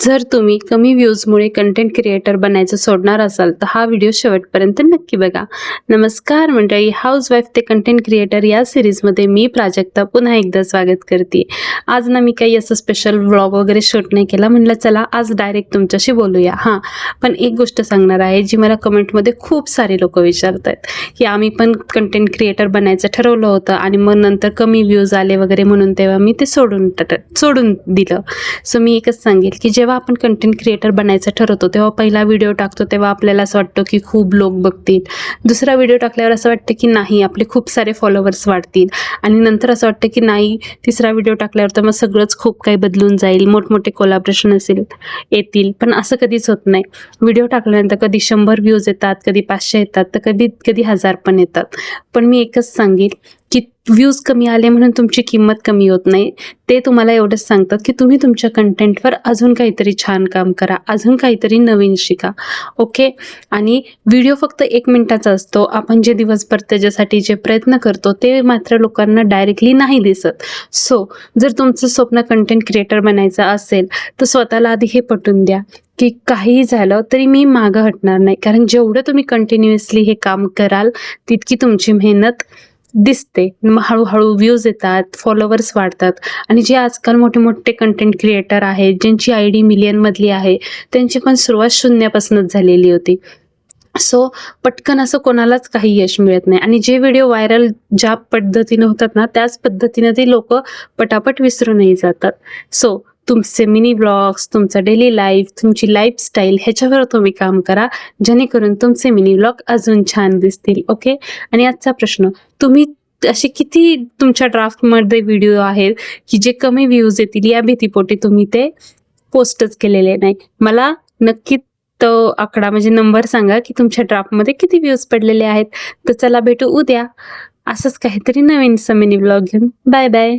जर तुम्ही कमी व्ह्यूजमुळे कंटेंट क्रिएटर बनायचं सोडणार असाल तर हा व्हिडिओ शेवटपर्यंत नक्की बघा. नमस्कार मंडळी, हाऊसवाईफ ते कंटेंट क्रिएटर या सिरीजमध्ये मी प्राजक्ता पुन्हा एकदा स्वागत करते. आज ना मी काही असं स्पेशल व्लॉग वगैरे शूट नाही केला, म्हणलं चला आज डायरेक्ट तुमच्याशी बोलूया. पण एक गोष्ट सांगणार आहे जी मला कमेंटमध्ये खूप सारे लोक विचारत आहेत की आम्ही पण कंटेंट क्रिएटर बनायचं ठरवलं होतं आणि मग नंतर कमी व्ह्यूज आले वगैरे म्हणून तेव्हा मी ते सोडून दिलं. सो मी एकच सांगेल की जेव्हा आपण कंटेंट क्रिएटर बनायचं ठरवतो तेव्हा पहिला व्हिडिओ टाकतो तेव्हा आपल्याला असं वाटतं की खूप लोक बघतील. दुसरा व्हिडिओ टाकल्यावर असं वाटतं की नाही आपले खूप सारे फॉलोअर्स वाढतील आणि नंतर असं वाटतं की नाही तिसरा व्हिडिओ टाकल्यावर तर मग सगळंच खूप काही बदलून जाईल, मोठमोठे कोलॅबरेशन येतील. पण असं कधीच होत नाही. व्हिडिओ टाकल्यानंतर कधी 100 व्ह्यूज येतात, कधी 500 येतात, तर कधी 1000 पण येतात. पण मी एकच सांगेल की व्ह्यूज कमी आले म्हणून तुमची किंमत कमी होत नाही. ते तुम्हाला एवढंच सांगतात की तुम्ही तुमच्या कंटेंटवर अजून काहीतरी छान काम करा, अजून काहीतरी नवीन शिका. ओके. आणि व्हिडिओ फक्त 1 मिनिटाचा असतो. आपण जे दिवसभर त्याच्यासाठी जे प्रयत्न करतो ते मात्र लोकांना डायरेक्टली नाही दिसत. सो जर तुमचं स्वप्न कंटेंट क्रिएटर बनायचं असेल तर स्वतःला आधी हे पटवून द्या की काहीही झालं तरी मी मागं हटणार नाही. कारण जेवढं तुम्ही कंटिन्युअसली हे काम कराल तितकी तुमची मेहनत दिसते. मग हळूहळू व्ह्यूज येतात, फॉलोअर्स वाढतात. आणि जे आजकाल मोठे मोठे कंटेंट क्रिएटर आहेत ज्यांची ID मिलियनमधली आहे त्यांची पण सुरुवात शून्यापासूनच झालेली होती. सो पटकन असं कोणालाच काही यश मिळत नाही आणि जे व्हिडिओ व्हायरल ज्या पद्धतीने होतात ना त्याच पद्धतीने ते लोक पटापट विसरूनही जातात. सो तुमचे मिनी ब्लॉग्स, तुमचा डेली लाईफ, तुमची लाईफस्टाईल ह्याच्यावर तुम्ही काम करा जेणेकरून तुमचे मिनी ब्लॉग अजून छान दिसतील. ओके. आणि आजचा प्रश्न, तुम्ही असे किती तुमच्या ड्राफ्टमध्ये व्हिडिओ आहेत की जे कमी व्ह्यूज येतील या भीतीपोटी तुम्ही ते पोस्टच केलेले नाही? मला नक्की तो आकडा म्हणजे नंबर सांगा की तुमच्या ड्राफ्टमध्ये किती व्ह्यूज पडलेले आहेत. तर चला भेटू उद्या असंच काहीतरी नवीन मिनी ब्लॉग घेऊन. Bye bye.